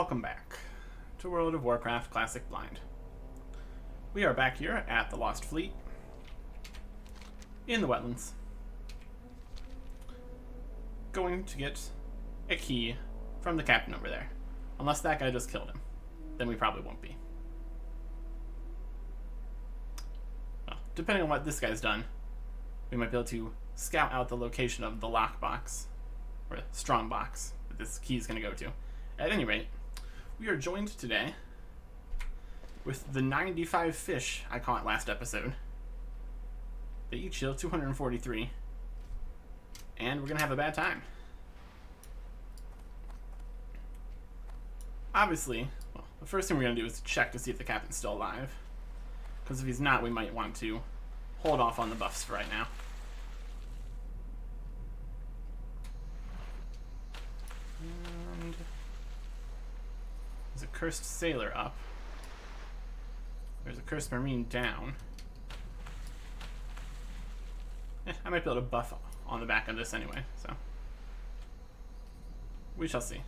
Welcome back to World of Warcraft Classic Blind. We are back here at the Lost Fleet in the wetlands, going to get a key from the captain over there. Unless that guy just killed him, then we probably won't be. Well, depending on what this guy's done, we might be able to scout out the location of the lockbox, or strong box, that this key is going to go to. At any rate, we are joined today with the 95 fish I caught last episode. They each heal 243, and we're going to have a bad time. Obviously, well, the first thing we're going to do is check to see if the captain's still alive, because if he's not, we might want to hold off on the buffs for right now. And there's a cursed sailor up. There's a cursed marine down. I might be able to buff on the back of this anyway, so we shall see.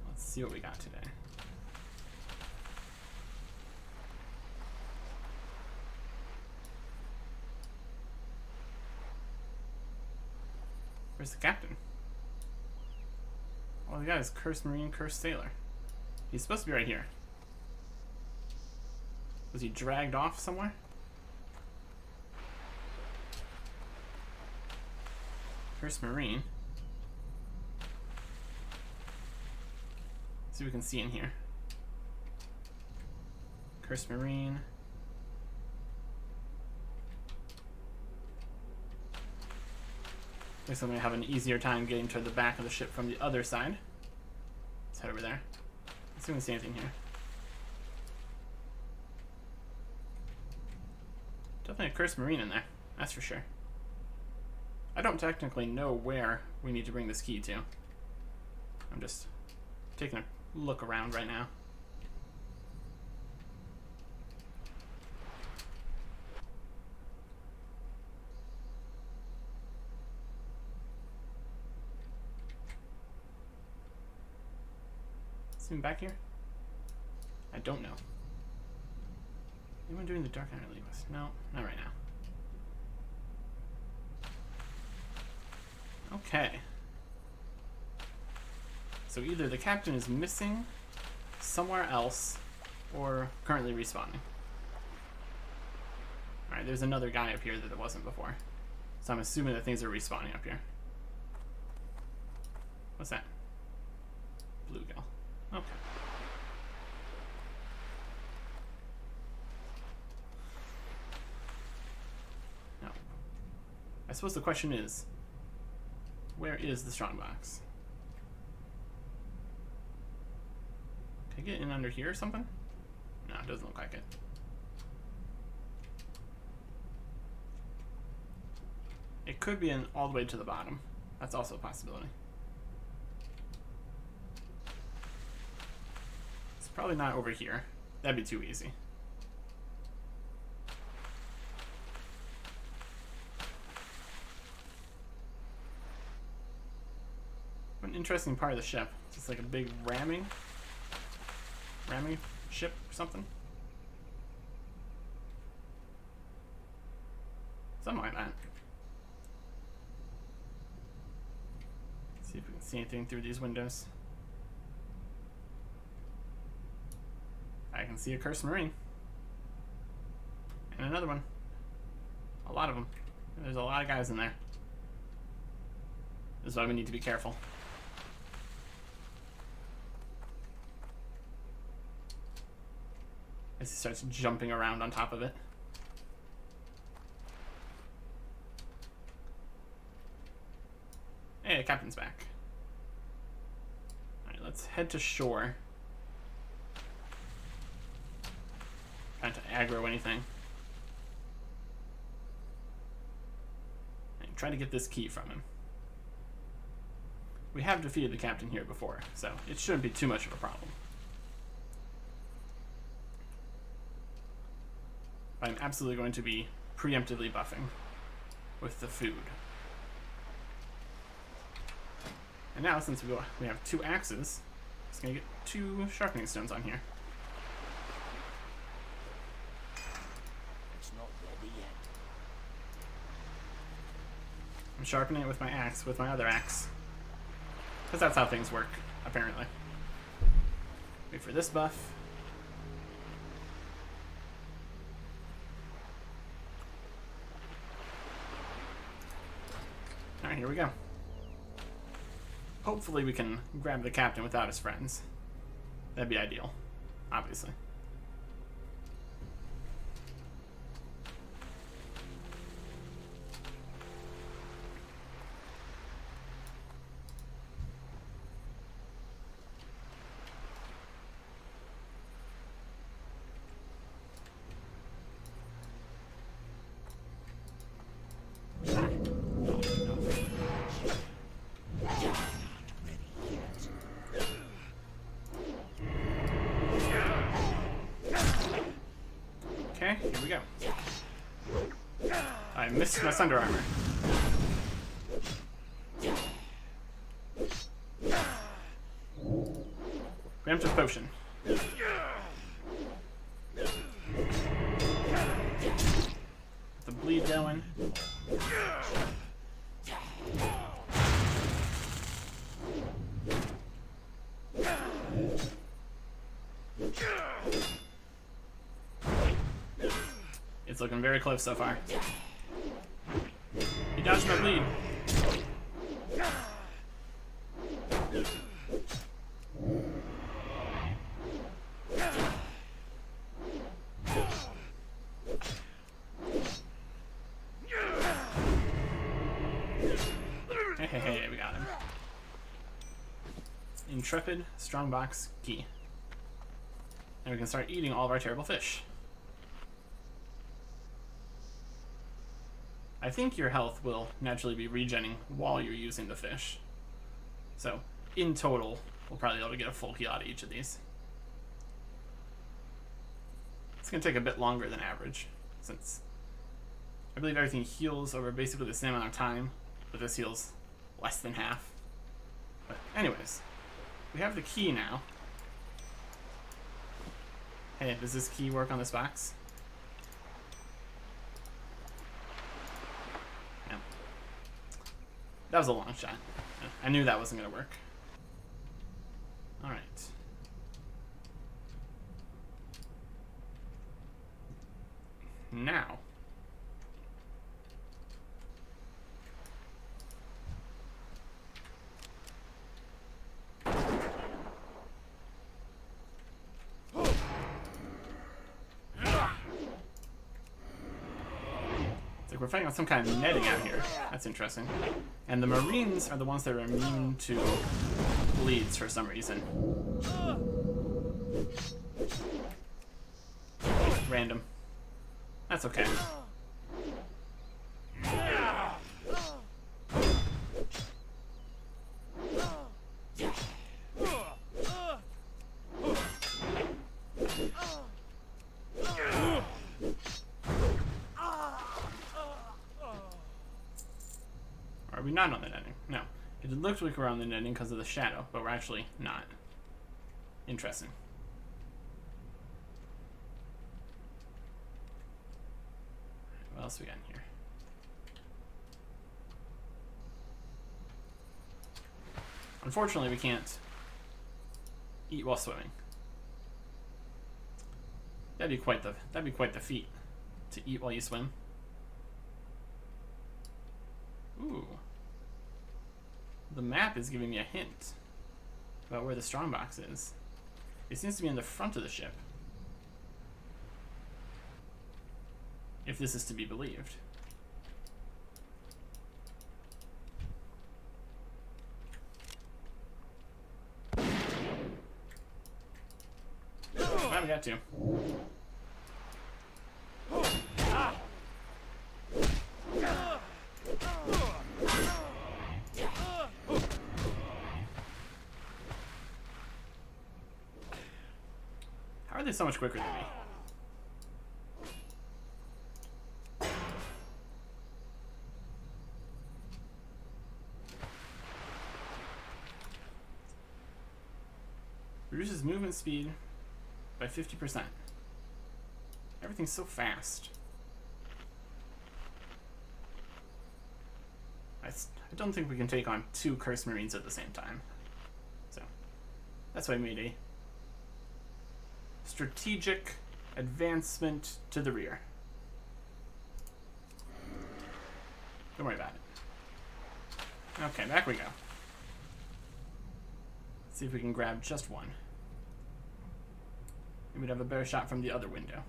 Let's see what we got today. Where's the captain? Oh, we got his cursed marine, cursed sailor. He's supposed to be right here. Was he dragged off somewhere? Cursed marine. See what we can see in here. Cursed marine. I guess I'm going to have an easier time getting to the back of the ship from the other side. Let's head over there. Let's see if we can see anything here. Definitely a cursed marine in there, that's for sure. I don't technically know where we need to bring this key to. I'm just taking a look around right now. Is he back here? I don't know. Anyone doing the Dark Iron Leaves? No, not right now. Okay. So either the captain is missing somewhere else or currently respawning. Alright, there's another guy up here that there wasn't before. So I'm assuming that things are respawning up here. What's that? Bluegill. Okay. Now, I suppose the question is, where is the strongbox? Can I get in under here or something? No, it doesn't look like it. It could be in all the way to the bottom. That's also a possibility. It's probably not over here. That'd be too easy. What an interesting part of the ship. It's just like a big ramming ship or something. Something like that. Let's see if we can see anything through these windows. I can see a cursed marine. And another one. A lot of them. There's a lot of guys in there. This is why we need to be careful. As he starts jumping around on top of it. Hey, the captain's back. Alright, let's head to shore. Trying to aggro anything. And try to get this key from him. We have defeated the captain here before, so it shouldn't be too much of a problem. I'm absolutely going to be preemptively buffing with the food. And now, since we have 2 axes, just gonna get 2 sharpening stones on here. It's not ready yet. I'm sharpening it with my axe, with my other axe. Because that's how things work, apparently. Wait for this buff. Alright, here we go. Hopefully we can grab the captain without his friends. That'd be ideal, obviously. Okay, here we go. I missed my Sunder Armor. Preemptive Potion. The bleed going. It's looking very close so far. He dodged my bleed. Hey, we got him. Intrepid Strongbox Key. And we can start eating all of our terrible fish. I think your health will naturally be regenning while you're using the fish. So, in total, we'll probably be able to get a full heal out of each of these. It's going to take a bit longer than average, since I believe everything heals over basically the same amount of time, but this heals less than half. But anyways, we have the key now. Hey, does this key work on this box? No. That was a long shot. I knew that wasn't going to work. Alright. Now. We're fighting on some kind of netting out here. That's interesting. And the Marines are the ones that are immune to bleeds for some reason. Random. That's okay. Are we not on the netting? No. It looks like we're on the netting because of the shadow, but we're actually not. Interesting. What else we got in here? Unfortunately, we can't eat while swimming. That'd be quite the feat to eat while you swim. Ooh. The map is giving me a hint about where the strongbox is. It seems to be in the front of the ship. If this is to be believed. Well, we got to. How are they so much quicker than me? Reduces movement speed by 50%. Everything's so fast. I don't think we can take on 2 Cursed Marines at the same time. So, that's why I made a strategic advancement to the rear. Don't worry about it. Okay, back we go. Let's see if we can grab just one. Maybe we'd have a better shot from the other window.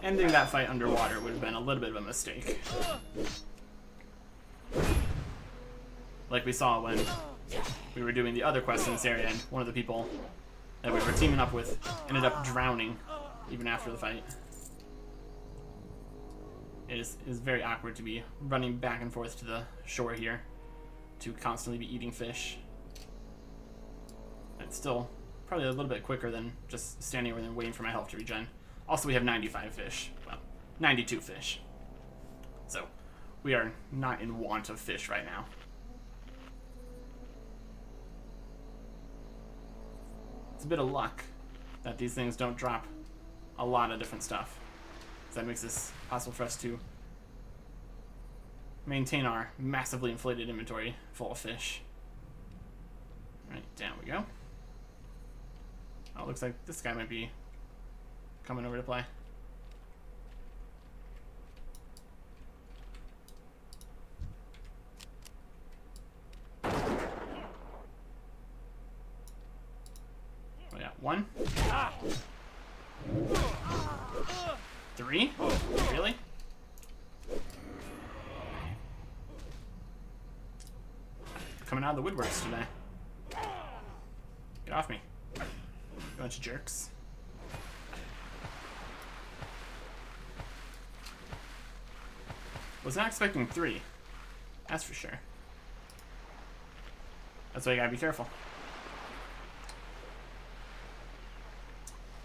Ending that fight underwater would have been a little bit of a mistake. Like we saw when we were doing the other quests in this area, and one of the people that we were teaming up with ended up drowning even after the fight. It is very awkward to be running back and forth to the shore here to constantly be eating fish. It's still probably a little bit quicker than just standing over there and waiting for my health to regen. Also, we have 95 fish. Well, 92 fish. So, we are not in want of fish right now. It's a bit of luck that these things don't drop a lot of different stuff. So that makes this possible for us to maintain our massively inflated inventory full of fish. Alright, down we go. Oh, looks like this guy might be coming over to play. Oh yeah, 1. 3? Really? Coming out of the woodworks today. Get off me. Bunch of jerks. Was not expecting 3. That's for sure. That's why you gotta be careful.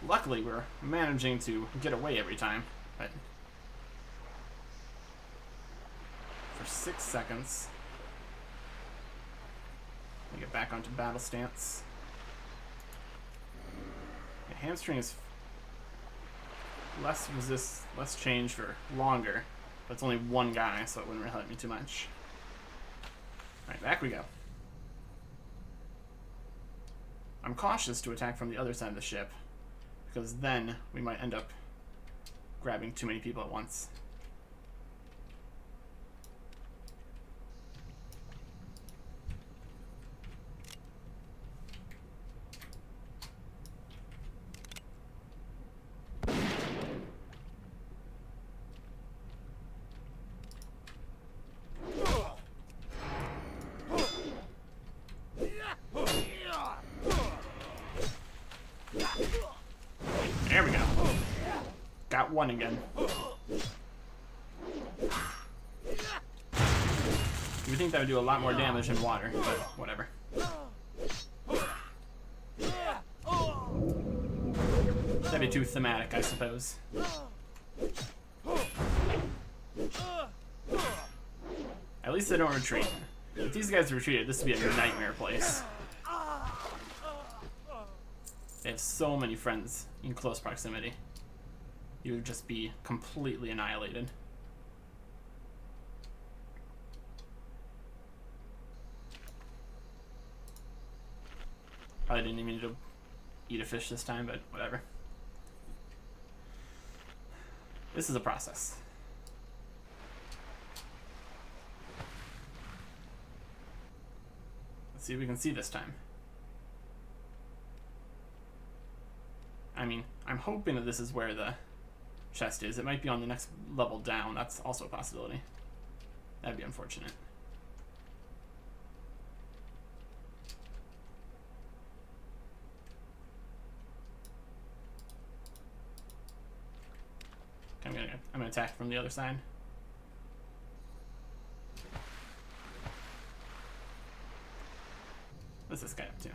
Luckily, we're managing to get away every time, but for 6 seconds, we get back onto battle stance. The hamstring is less change for longer, but it's only 1 guy, so it wouldn't really hurt me too much. Alright, back we go. I'm cautious to attack from the other side of the ship, because then we might end up grabbing too many people at once. There we go. Got 1 again. You would think that would do a lot more damage in water, but whatever. That'd be too thematic, I suppose. At least they don't retreat. If these guys retreated, this would be a nightmare place. They have so many friends in close proximity. You would just be completely annihilated. Probably didn't even need to eat a fish this time, but whatever. This is a process. Let's see if we can see this time. I mean, I'm hoping that this is where the chest is. It might be on the next level down. That's also a possibility. That'd be unfortunate. Okay, I'm gonna attack from the other side. What's this guy up to?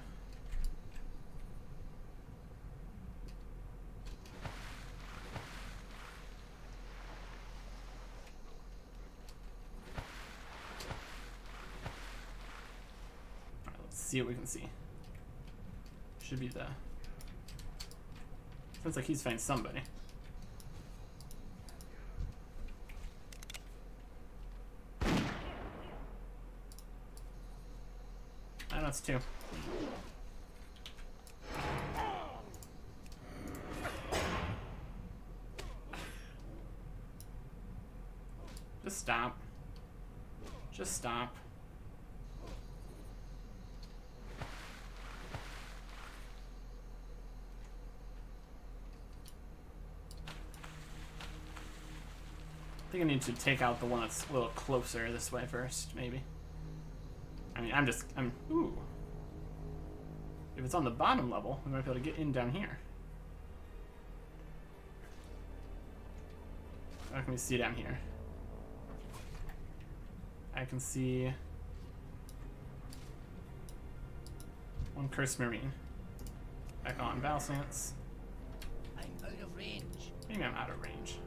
Alright, let's see what we can see. Should be the... Sounds like he's fighting somebody. I know it's two. Just stop. Just stop. I think I need to take out the one that's a little closer this way first, maybe. I mean, ooh. If it's on the bottom level, we might be able to get in down here. What can we see down here? I can see one Cursed Marine. Back on Battle Stance. I'm out of range. Maybe I'm out of range.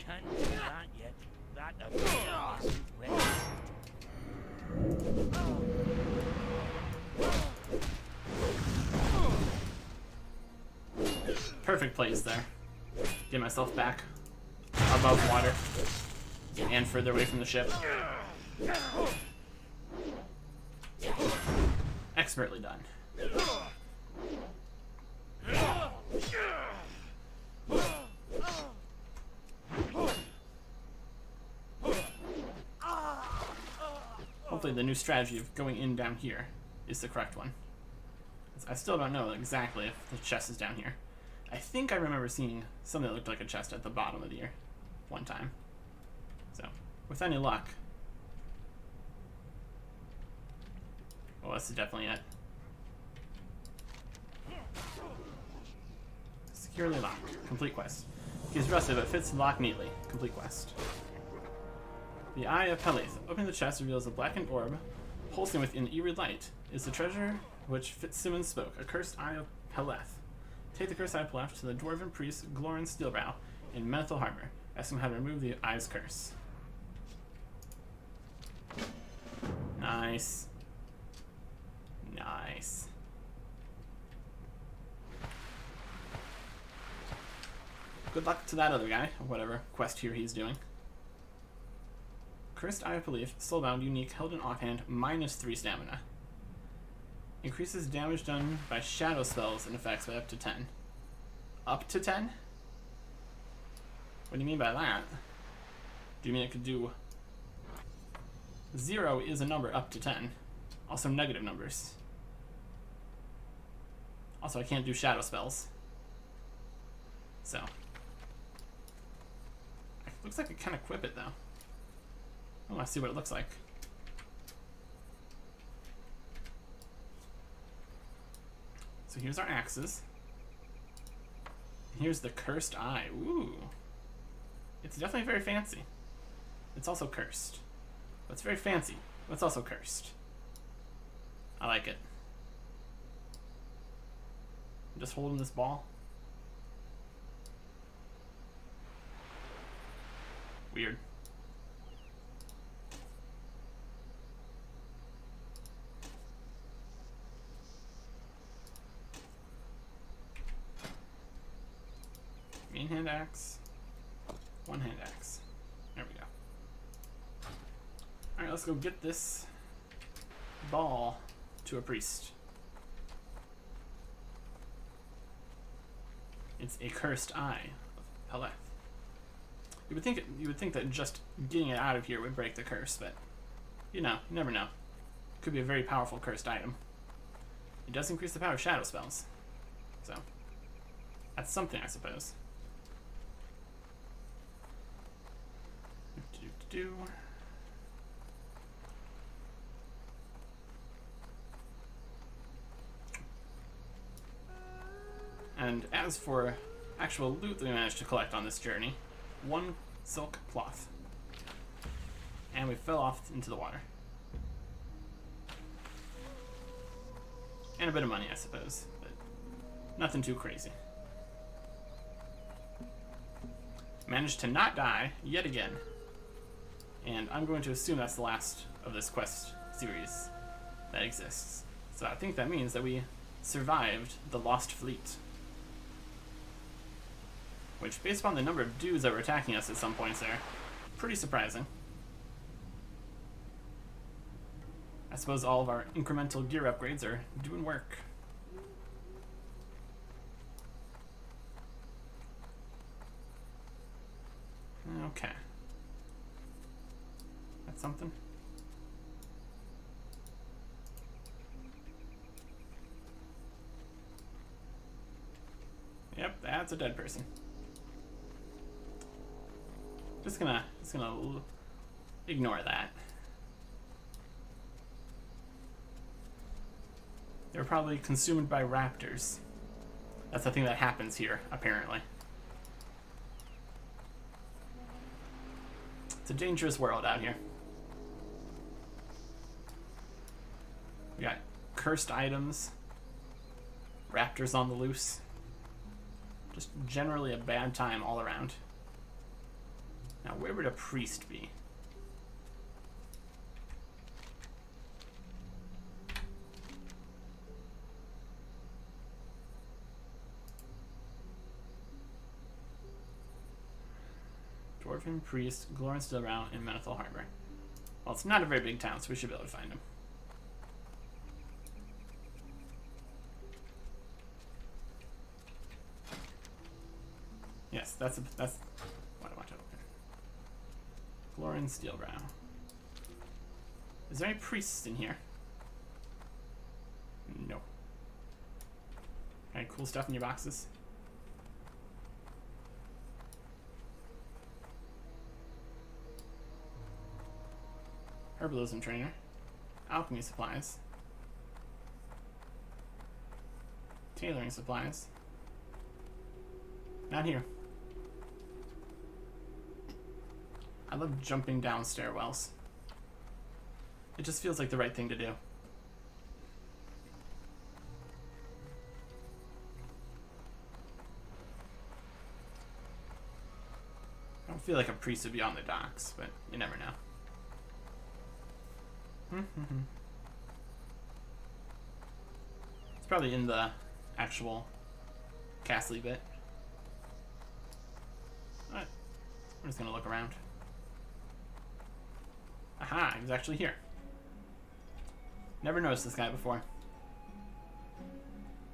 Can't do that yet. That isn't ready. Perfect place there. Get myself back above water and further away from the ship. Expertly done. Hopefully the new strategy of going in down here is the correct one. I still don't know exactly if the chest is down here. I think I remember seeing something that looked like a chest at the bottom of the ear one time. So, with any luck... Well, this is definitely it. Securely locked. Complete quest. He's rusted but fits the lock neatly. Complete quest. The Eye of Peleth. Opening the chest reveals a blackened orb, pulsing with an eerie light. Is the treasure which Fitzsimmons spoke, a cursed Eye of Peleth. Take the cursed Eye of Peleth to the dwarven priest Glorin Steelbrow in Menthil Harbor. Ask him how to remove the Eye's curse. Nice. Nice. Good luck to that other guy, or whatever quest here he's doing. Cursed Eye of Belief, Soulbound, unique, held in offhand, -3 stamina. Increases damage done by shadow spells and effects by up to 10. Up to 10? What do you mean by that? Do you mean it could do... 0 is a number up to 10. Also negative numbers. Also, I can't do shadow spells. So. Looks like I can equip it, though. I want to see what it looks like. So here's our axes. And here's the cursed eye. Ooh. It's definitely very fancy. It's also cursed. But it's very fancy. But it's also cursed. I like it. I'm just holding this ball. Weird. Main hand axe. One hand axe. There we go. Alright, let's go get this ball to a priest. It's a cursed eye of Peleth. You would think that just getting it out of here would break the curse, but you know, you never know. Could be a very powerful cursed item. It does increase the power of shadow spells. So That's something, I suppose. And as for actual loot that we managed to collect on this journey, 1 silk cloth. And we fell off into the water. And a bit of money, I suppose, but nothing too crazy. Managed to not die yet again. And I'm going to assume that's the last of this quest series that exists. So I think that means that we survived the Lost Fleet. Which, based upon the number of dudes that were attacking us at some points there, pretty surprising. I suppose all of our incremental gear upgrades are doing work. Okay. That's something. Yep, that's a dead person. Just gonna ignore that. They were probably consumed by raptors. That's the thing that happens here, apparently. It's a dangerous world out here. We got cursed items, raptors on the loose. Just generally a bad time all around. Now, where would a priest be? Dwarven priest, Glorin still around in Menethil Harbor. Well, it's not a very big town, so we should be able to find him. Yes, that's what I want to open. Glorin Steelbrow. Is there any priests in here? No. Any cool stuff in your boxes? Herbalism trainer. Alchemy supplies. Tailoring supplies. Not here. I love jumping down stairwells. It just feels like the right thing to do. I don't feel like a priest would be on the docks, but you never know. It's probably in the actual castle bit. Alright, I'm just gonna look around. Aha, he was actually here. Never noticed this guy before.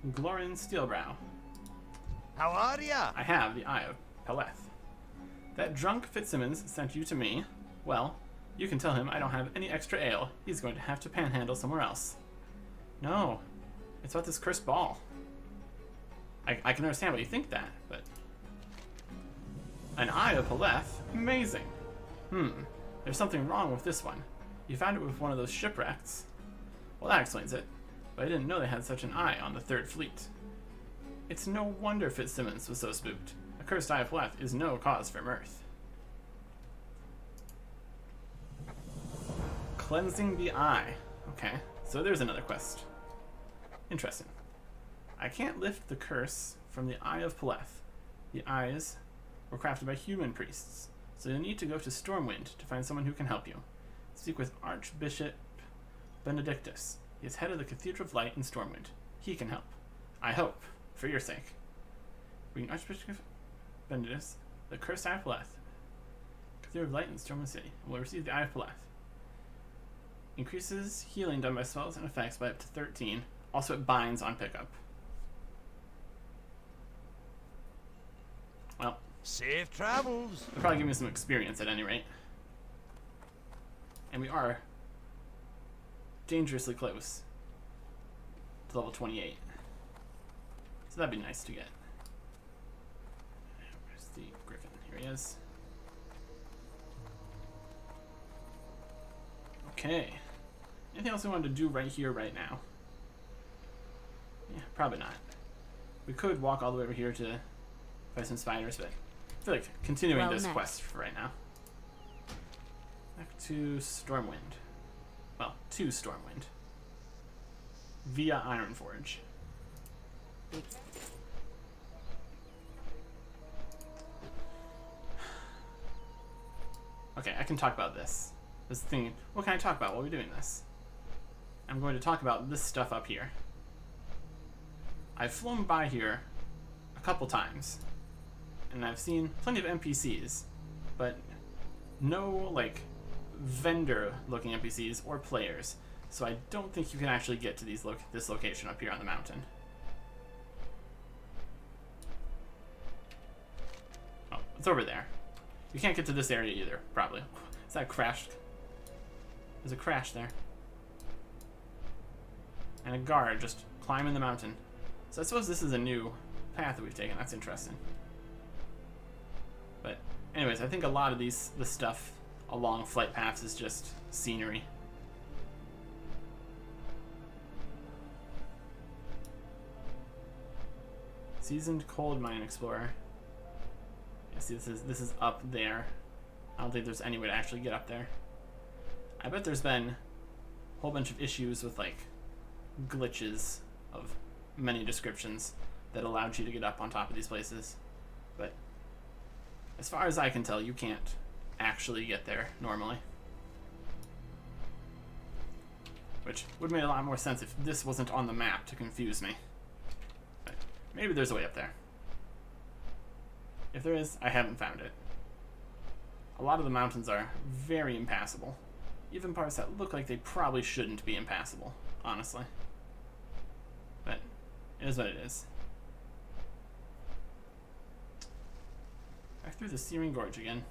Glorin Steelbrow. How are ya? I have the Eye of Peleth. That drunk Fitzsimmons sent you to me. Well, you can tell him I don't have any extra ale. He's going to have to panhandle somewhere else. No, it's about this cursed ball. I can understand why you think that, but... An Eye of Peleth? Amazing. There's something wrong with this one. You found it with one of those shipwrecks. Well, that explains it. But I didn't know they had such an eye on the Third Fleet. It's no wonder Fitzsimmons was so spooked. A cursed Eye of Peleth is no cause for mirth. Cleansing the Eye. Okay, so there's another quest. Interesting. I can't lift the curse from the Eye of Peleth. The eyes were crafted by human priests, so you'll need to go to Stormwind to find someone who can help you. Speak with Archbishop Benedictus. He is head of the Cathedral of Light in Stormwind. He can help. I hope, for your sake. Bring Archbishop Benedictus, the cursed Eye of Peleth, Cathedral of Light in Stormwind City, and will receive the Eye of Peleth. Increases healing done by spells and effects by up to 13. Also, it binds on pickup. Well, Safe travels. they'll probably give me some experience at any rate. And we are dangerously close to level 28. So that'd be nice to get. he is. Okay. Anything else we wanted to do right here, right now? Yeah, probably not. We could walk all the way over here to fight some spiders, but I feel like continuing this quest for right now. Back to Stormwind. Well, to Stormwind. Via Ironforge. Okay, I can talk about this. This thing. What can I talk about while we're doing this? I'm going to talk about this stuff up here. I've flown by here a couple times, and I've seen plenty of NPCs, but no, like, vendor-looking NPCs or players, so I don't think you can actually get to this location up here on the mountain. Oh, it's over there. You can't get to this area either, probably. Is that crashed? There's a crash there. And a guard just climbing the mountain. So I suppose this is a new path that we've taken. That's interesting. But anyways, I think a lot of this stuff along flight paths is just scenery. Seasoned cold mine explorer. Yeah, see, this is up there. I don't think there's any way to actually get up there. I bet there's been a whole bunch of issues with like glitches of many descriptions that allowed you to get up on top of these places. But as far as I can tell, you can't actually get there normally. Which would make a lot more sense if this wasn't on the map to confuse me. But maybe there's a way up there. If there is, I haven't found it. A lot of the mountains are very impassable. Even parts that look like they probably shouldn't be impassable, honestly. But it is what it is. Back through the Searing Gorge again.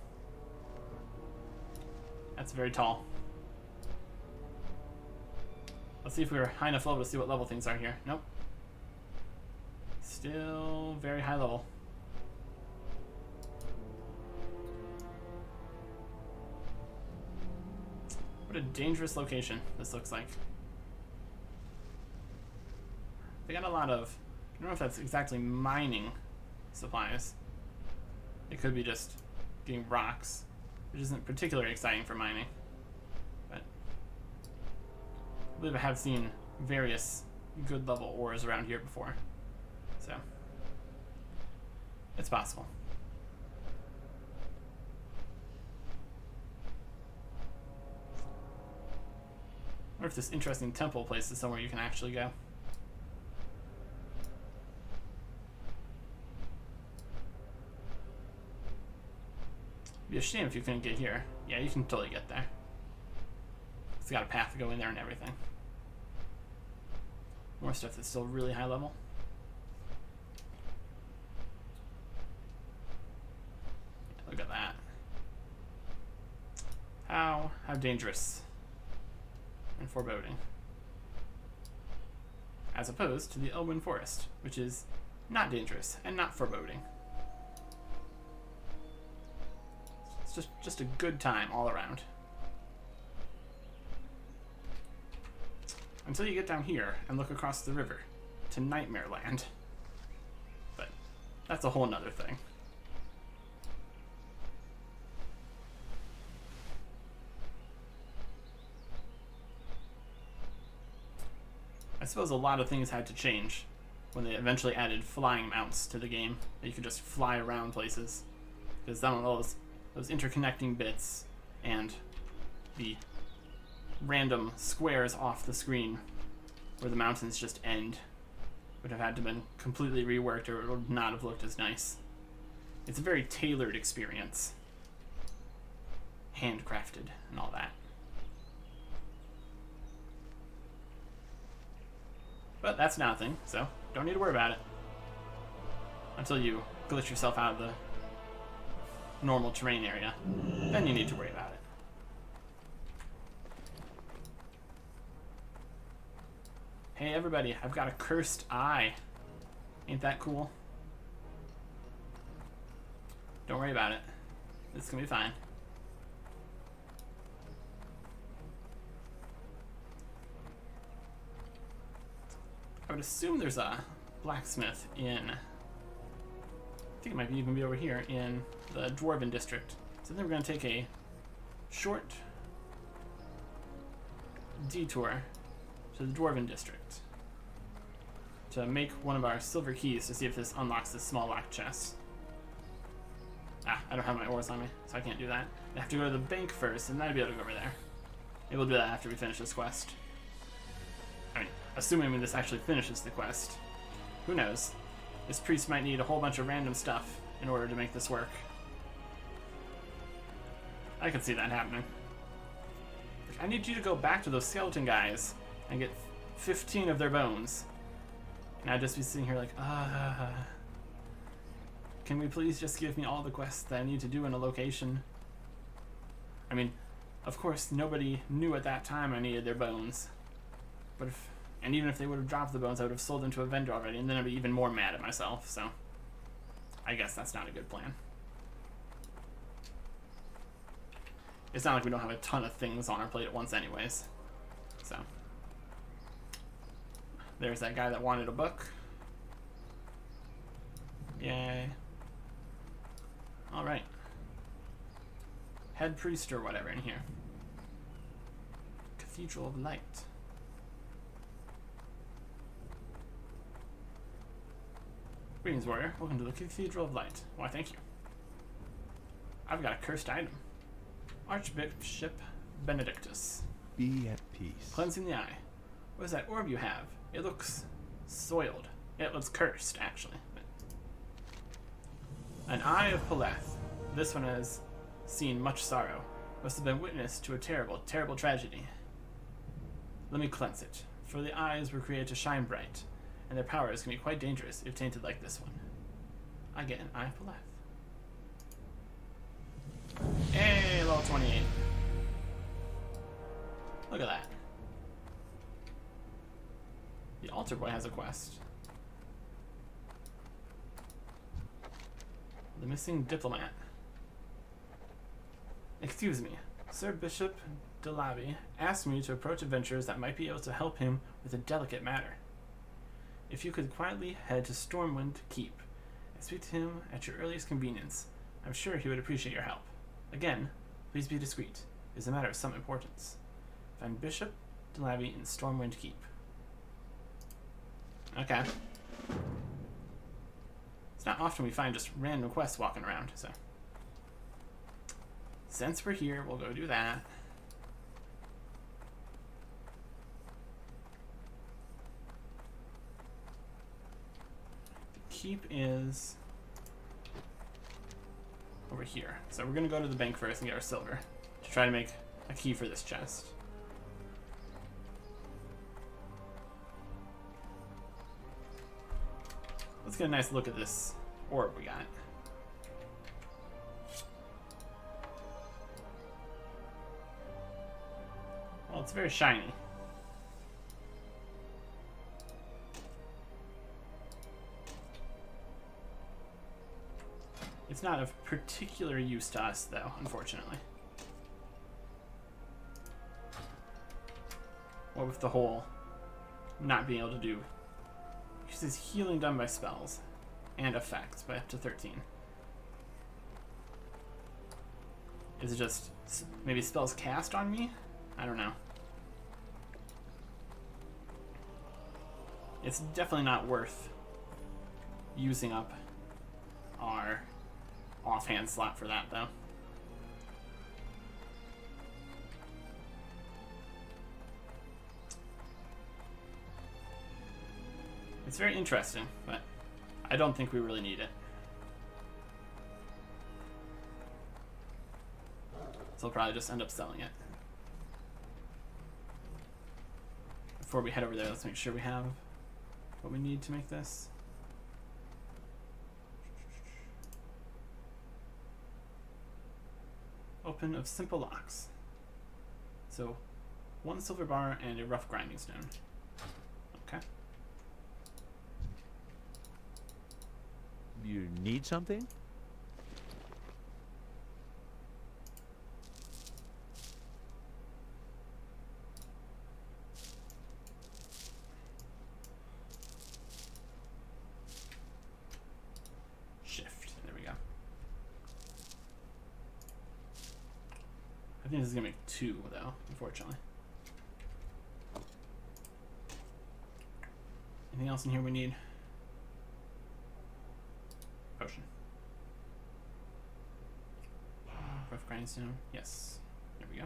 That's very tall. Let's see if we're high enough level to see what level things are here. Nope. Still very high level. What a dangerous location this looks like. They got a lot of, I don't know if that's exactly mining supplies. It could be just getting rocks, which isn't particularly exciting for mining. But I believe I have seen various good level ores around here before. So it's possible. I wonder if this interesting temple place is somewhere you can actually go. It'd be a shame if you couldn't get here. Yeah, you can totally get there. It's got a path to go in there and everything. More stuff that's still really high level. Look at that. How dangerous and foreboding. As opposed to the Elwyn Forest, which is not dangerous and not foreboding. It's just a good time all around. Until you get down here and look across the river to Nightmare Land. But that's a whole nother thing. I suppose a lot of things had to change when they eventually added flying mounts to the game, that you could just fly around places. Because some of those interconnecting bits and the random squares off the screen where the mountains just end would have had to been completely reworked, or it would not have looked as nice. It's a very tailored experience. Handcrafted and all that. But that's nothing, so don't need to worry about it. Until you glitch yourself out of the normal terrain area. Then you need to worry about it. Hey everybody, I've got a cursed eye. Ain't that cool? Don't worry about it. This is gonna be fine. I would assume there's a blacksmith in... I think it might even be over here in the Dwarven district. So then we're gonna take a short detour to the Dwarven district to make one of our silver keys to see if this unlocks this small locked chest. Ah, I don't have my ores on me, so I can't do that. I have to go to the bank first, and then I'll be able to go over there. Maybe we'll do that after we finish this quest. I mean, assuming this actually finishes the quest. Who knows? This priest might need a whole bunch of random stuff in order to make this work. I could see that happening. I need you to go back to those skeleton guys and get 15 of their bones. And I'd just be sitting here like, can we please just give me all the quests that I need to do in a location? I mean, of course, nobody knew at that time I needed their bones. But if, and even if they would have dropped the bones, I would have sold them to a vendor already, and then I'd be even more mad at myself, so I guess that's not a good plan. It's not like we don't have a ton of things on our plate at once anyways. So there's that guy that wanted a book. Yay. Alright. Head priest or whatever in here. Cathedral of Light. Greetings, warrior. Welcome to the Cathedral of Light. Why, thank you. I've got a cursed item. Archbishop Benedictus. Be at peace. Cleansing the eye. What is that orb you have? It looks soiled. It looks cursed, actually. An eye of Peleth. This one has seen much sorrow. Must have been witness to a terrible, terrible tragedy. Let me cleanse it, for the eyes were created to shine bright, and their powers can be quite dangerous if tainted like this one. I get an eye of Peleth. Hey, level 28. Look at that. The altar boy has a quest. The missing diplomat. Excuse me, Sir Bishop Delavi asked me to approach adventurers that might be able to help him with a delicate matter. If you could quietly head to Stormwind Keep and speak to him at your earliest convenience, I'm sure he would appreciate your help. Again, please be discreet. It is a matter of some importance. Find Bishop Delavi in Stormwind Keep. Okay. It's not often we find just random quests walking around, so. Since we're here, we'll go do that. The keep is over here. So we're gonna go to the bank first and get our silver to try to make a key for this chest. Let's get a nice look at this orb we got. Well, it's very shiny. It's not of particular use to us, though, unfortunately. What with the whole not being able to do... Because it's healing done by spells and effects by up to 13. Is it just maybe spells cast on me? I don't know. It's definitely not worth using up our offhand slot for that, though. It's very interesting, but I don't think we really need it. So I'll probably just end up selling it. Before we head over there, let's make sure we have what we need to make this. Open of simple locks. So, 1 silver bar and a rough grinding stone. Okay. You need something? I think this is gonna make 2 though, unfortunately. Anything else in here we need? Potion. Rough grindstone. Yes. There we go.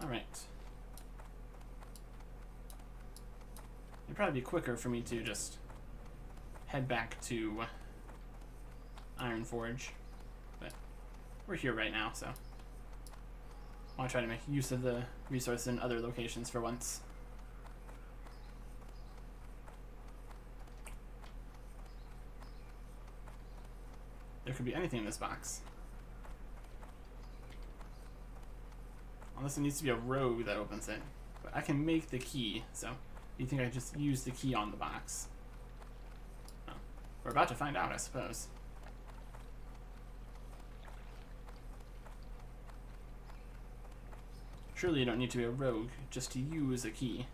Alright. It'd probably be quicker for me to just head back to Ironforge. But we're here right now, so I want to try to make use of the resource in other locations for once. There could be anything in this box. Unless it needs to be a rogue that opens it. But I can make the key, so you think I just use the key on the box? Oh, we're about to find out, I suppose. Surely you don't need to be a rogue just to use a key.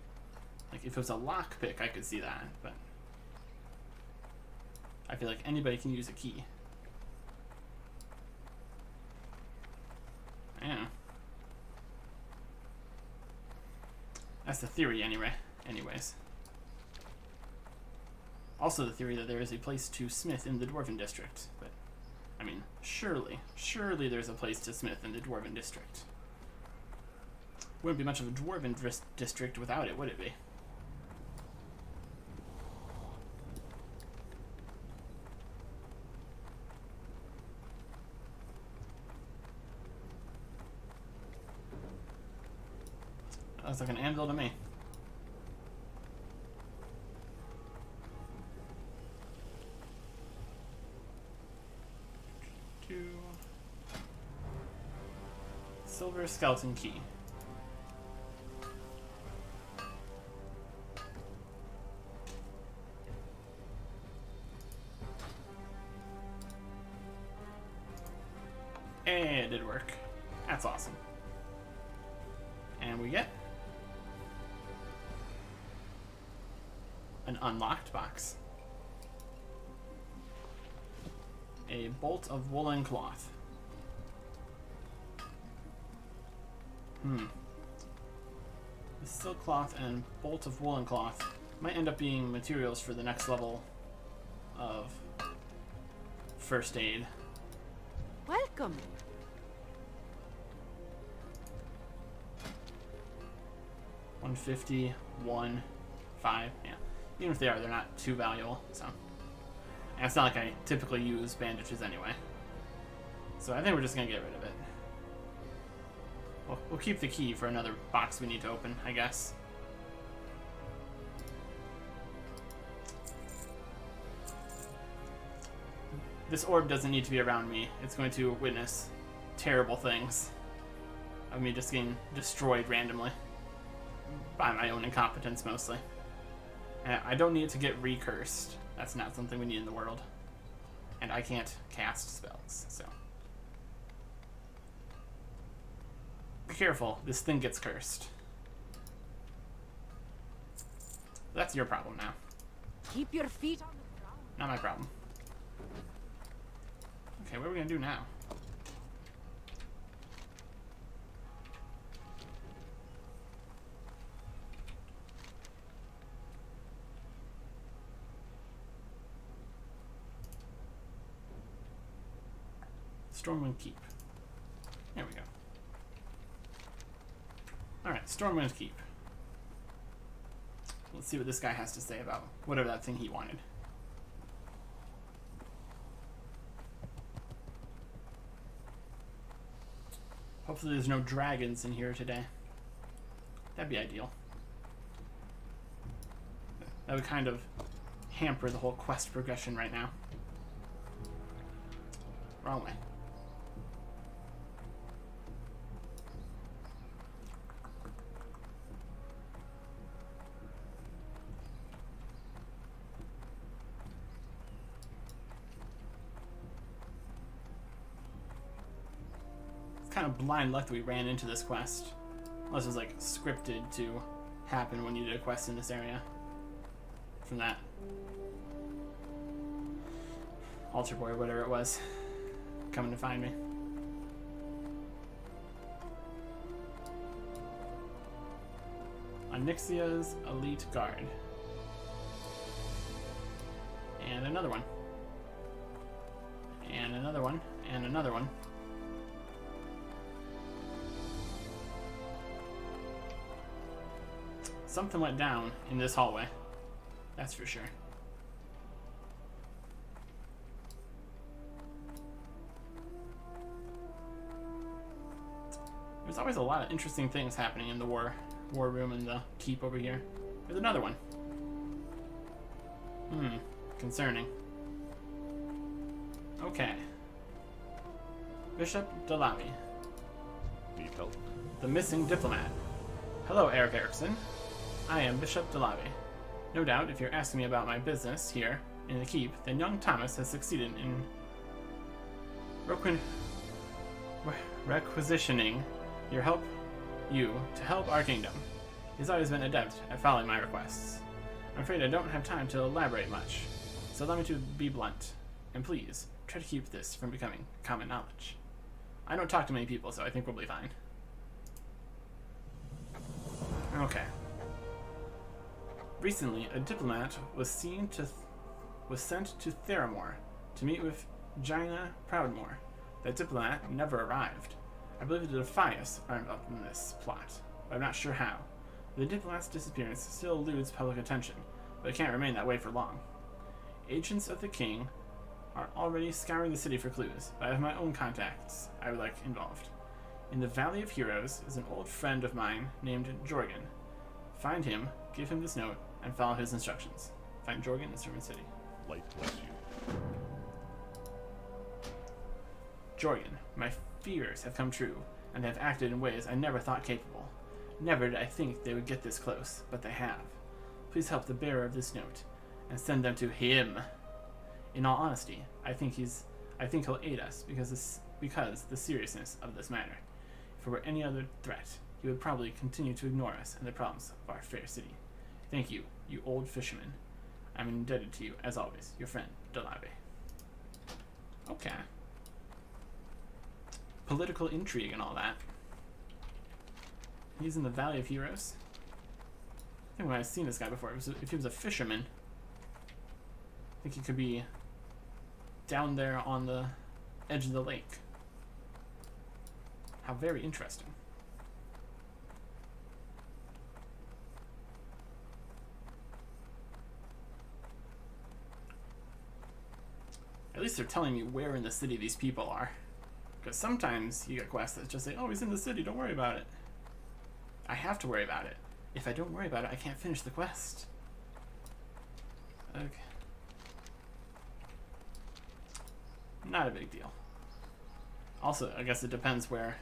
Like, if it was a lockpick, I could see that, but I feel like anybody can use a key. Yeah. That's the theory anyways. Also the theory that there is a place to smith in the Dwarven District, but I mean, surely there's a place to smith in the Dwarven District. Wouldn't be much of a Dwarven district without it, would it be? That looks like an anvil to me. Silver skeleton key. Hey, it did work. That's awesome. And we get an unlocked box. A bolt of woolen cloth. The silk cloth and bolt of woolen cloth might end up being materials for the next level of first aid. Welcome. 150, 1, 5, yeah. Even if they are, they're not too valuable, so. And it's not like I typically use bandages anyway. So I think we're just gonna get rid of it. We'll keep the key for another box we need to open, I guess. This orb doesn't need to be around me. It's going to witness terrible things of me just getting destroyed randomly. By my own incompetence, mostly. And I don't need it to get recursed. That's not something we need in the world. And I can't cast spells, so. Be careful, this thing gets cursed. That's your problem now. Keep your feet on the ground. Not my problem. Okay, what are we gonna do now? Stormwind Keep. There we go. Alright, Stormwind Keep. Let's see what this guy has to say about whatever that thing he wanted. Hopefully there's no dragons in here today. That'd be ideal. That would kind of hamper the whole quest progression right now. Wrong way. Kind of blind luck that we ran into this quest. Unless it was like scripted to happen when you did a quest in this area. From that altar boy or whatever it was coming to find me. Onyxia's Elite Guard. And another one. And another one. And another one. Something went down in this hallway. That's for sure. There's always a lot of interesting things happening in the war room and the keep over here. There's another one. Concerning. Okay. Bishop Dalavi. Need help? The missing diplomat. Hello, Eric Erickson. I am Bishop Dalavi. No doubt, if you're asking me about my business here in the keep, then young Thomas has succeeded in requisitioning your help, to help our kingdom. He's always been adept at following my requests. I'm afraid I don't have time to elaborate much, so allow me to be blunt. And please, try to keep this from becoming common knowledge. I don't talk to many people, so I think we'll be fine. Okay. Recently, a diplomat was sent to Theramore to meet with Jaina Proudmore. That diplomat never arrived. I believe the Defias are involved in this plot, but I'm not sure how. The diplomat's disappearance still eludes public attention, but it can't remain that way for long. Agents of the king are already scouring the city for clues, but I have my own contacts I would like involved. In the Valley of Heroes is an old friend of mine named Jorgen. Find him, give him this note, and follow his instructions. Find Jorgen in Servant City. Light bless you. Jorgen, my fears have come true, and they have acted in ways I never thought capable. Never did I think they would get this close, but they have. Please help the bearer of this note, and send them to him. In all honesty, I think he'll aid us because the seriousness of this matter. If it were any other threat, he would probably continue to ignore us and the problems of our fair city. Thank you, you old fisherman. I'm indebted to you, as always, your friend, Dalabe. Okay. Political intrigue and all that. He's in the Valley of Heroes. I think when I've seen this guy before, if he was a fisherman, I think he could be down there on the edge of the lake. How very interesting. At least they're telling me where in the city these people are. Because sometimes you get quests that just say, oh, he's in the city, don't worry about it. I have to worry about it. If I don't worry about it, I can't finish the quest. Okay. Not a big deal. Also, I guess it depends where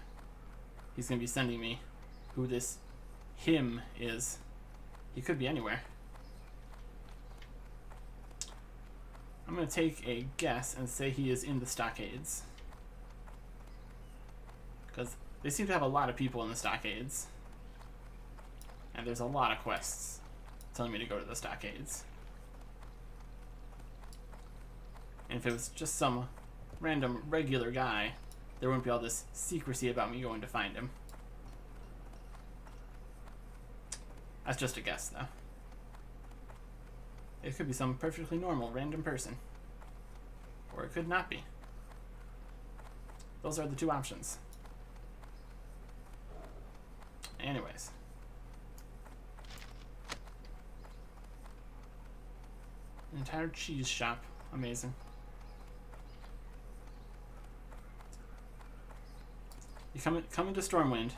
he's going to be sending me. Who this him is. He could be anywhere. I'm going to take a guess and say he is in the stockades. Because they seem to have a lot of people in the stockades. And there's a lot of quests telling me to go to the stockades. And if it was just some random regular guy, there wouldn't be all this secrecy about me going to find him. That's just a guess, though. It could be some perfectly normal random person. Or it could not be. Those are the two options. Anyways. An entire cheese shop. Amazing. You come into Stormwind.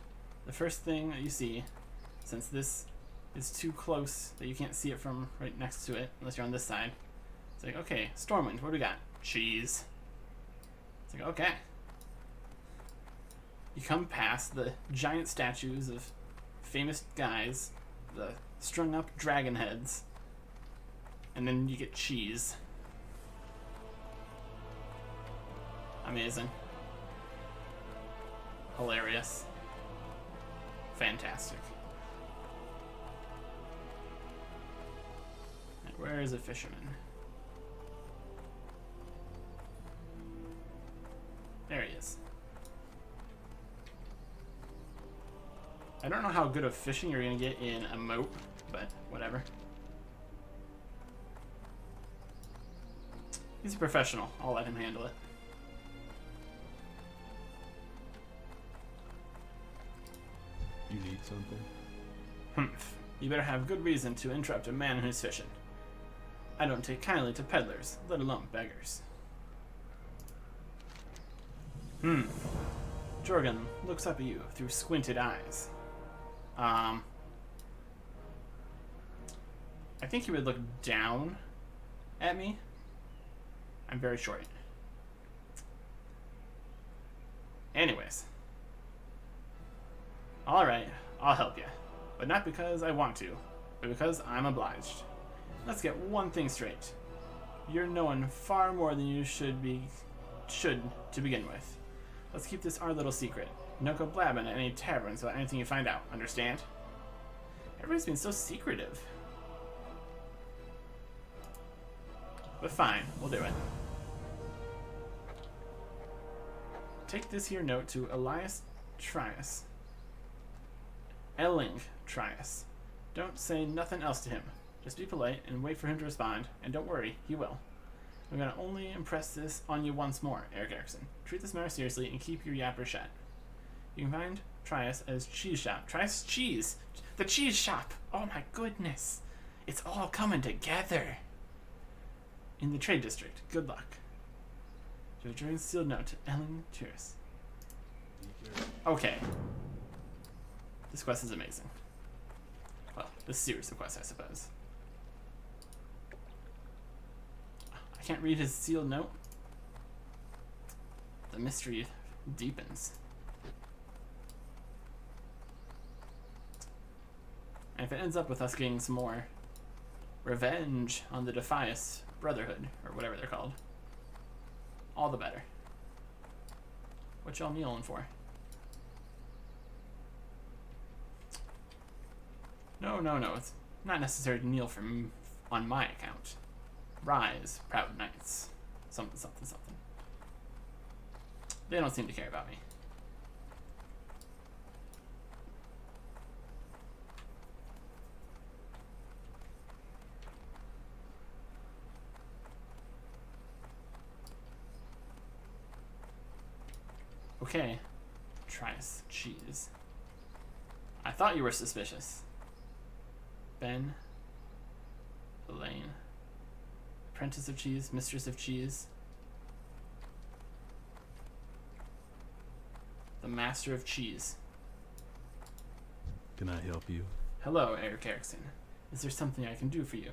The first thing that you see, since this is too close that you can't see it from right next to it, unless you're on this side, it's like, okay, Stormwind, what do we got? Cheese. It's like, okay. You come past the giant statues of famous guys, the strung up dragon heads, and then you get cheese. Amazing. Hilarious. Fantastic. And where is a fisherman? There he is. I don't know how good of fishing you're gonna get in a moat, but whatever. He's a professional. I'll let him handle it. You need something? Humph. You better have good reason to interrupt a man who's fishing. I don't take kindly to peddlers, let alone beggars. Jorgen looks up at you through squinted eyes. I think he would look down at me. I'm very short. Anyways. Alright, I'll help you. But not because I want to, but because I'm obliged. Let's get one thing straight. You're knowing far more than you should to begin with. Let's keep this our little secret. Don't go blabbing at any taverns about anything you find out, understand? Everybody's been so secretive. But fine, we'll do it. Take this here note to Elias Trias. Elling Trias. Don't say nothing else to him. Just be polite and wait for him to respond, and don't worry, he will. I'm gonna only impress this on you once more, Eric Erickson. Treat this matter seriously and keep your yapper shut. You can find Trias as Cheese Shop. Trias Cheese! The Cheese Shop! Oh my goodness! It's all coming together! In the Trade District. Good luck. To return sealed note to Ellen Tiras. Okay. This quest is amazing. Well, this series of quests, I suppose. I can't read his sealed note. The mystery deepens. And if it ends up with us getting some more revenge on the Defias Brotherhood, or whatever they're called, all the better. What y'all kneeling for? No, it's not necessary to kneel on my account. Rise, proud knights. Something. They don't seem to care about me. Okay. Trias Cheese. I thought you were suspicious. Ben, Elaine, Apprentice of Cheese, Mistress of Cheese, the Master of Cheese. Can I help you? Hello, Eric Erickson. Is there something I can do for you?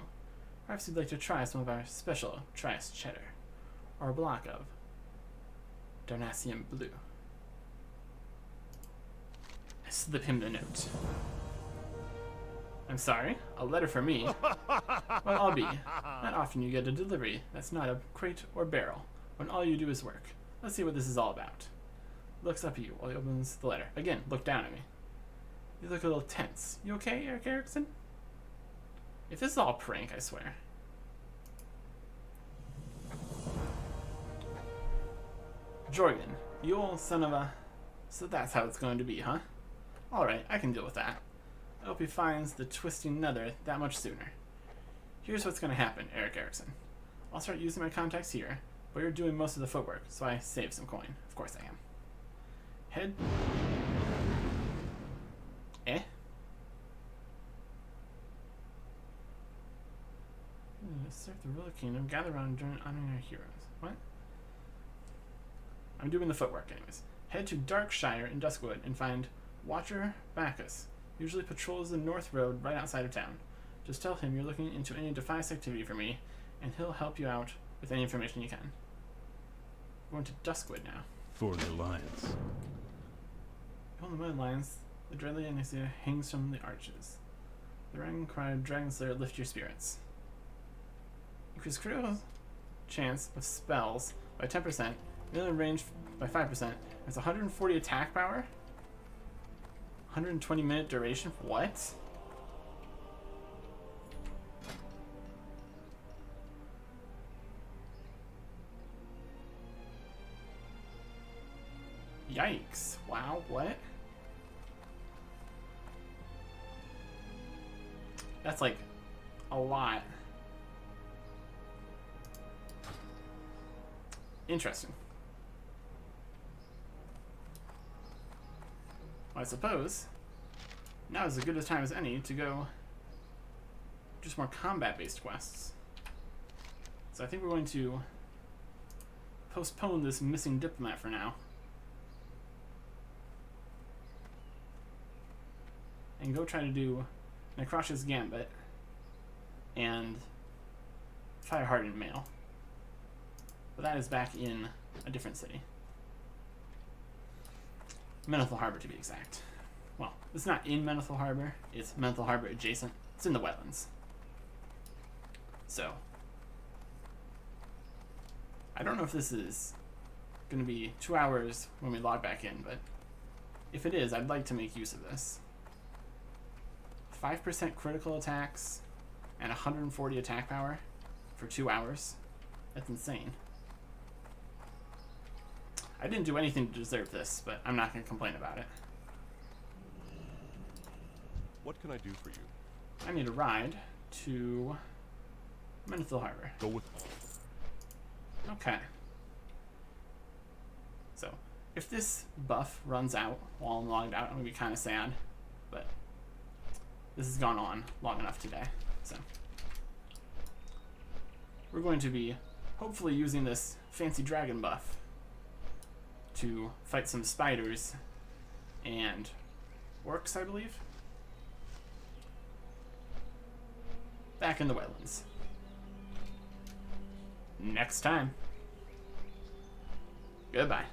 Perhaps you'd like to try some of our special Trias cheddar, or a block of Darnassian blue. I slip him the note. I'm sorry, a letter for me? Well, I'll be. Not often you get a delivery that's not a crate or barrel, when all you do is work. Let's see what this is all about. Looks up at you while he opens the letter. Again, look down at me. You look a little tense. You okay, Eric Erickson? If this is all a prank, I swear. Jorgen, you old son of a... So that's how it's going to be, huh? Alright, I can deal with that. I hope he finds the twisting nether that much sooner. Here's what's going to happen, Eric Erickson. I'll start using my contacts here, but you're doing most of the footwork, so I save some coin. Of course I am. Head... Serve the ruler kingdom, gather around and honoring our heroes. What? I'm doing the footwork anyways. Head to Darkshire in Duskwood and find Watcher Bacchus. Usually patrols the North Road right outside of town. Just tell him you're looking into any Defias activity for me, and he'll help you out with any information you can. We're going to Duskwood now. For the Alliance. Behold the mud lions, the dreadly Anicia hangs from the arches. The rang cry of Dragon Slayer lift your spirits. Increase critical chance of spells by 10%, melee range by 5%. It's 140 attack power. 120 minute duration. What? Yikes. Wow, what? That's like a lot. Interesting. Well, I suppose now is as good a time as any to go just more combat-based quests. So I think we're going to postpone this missing diplomat for now. And go try to do Necrosha's Gambit and Firehardened Mail. But that is back in a different city. Menethil Harbor, to be exact. Well, it's not in Menethil Harbor. It's Menethil Harbor adjacent. It's in the wetlands. So, I don't know if this is going to be 2 hours when we log back in, but if it is, I'd like to make use of this. 5% critical attacks and 140 attack power for 2 hours. That's insane. I didn't do anything to deserve this, but I'm not going to complain about it. What can I do for you? I need a ride to Menethil Harbor. Go with. Okay. So, if this buff runs out while I'm logged out, I'm going to be kind of sad. But this has gone on long enough today. So, we're going to be hopefully using this fancy dragon buff to fight some spiders and orcs, I believe. Back in the wetlands. Next time. Goodbye.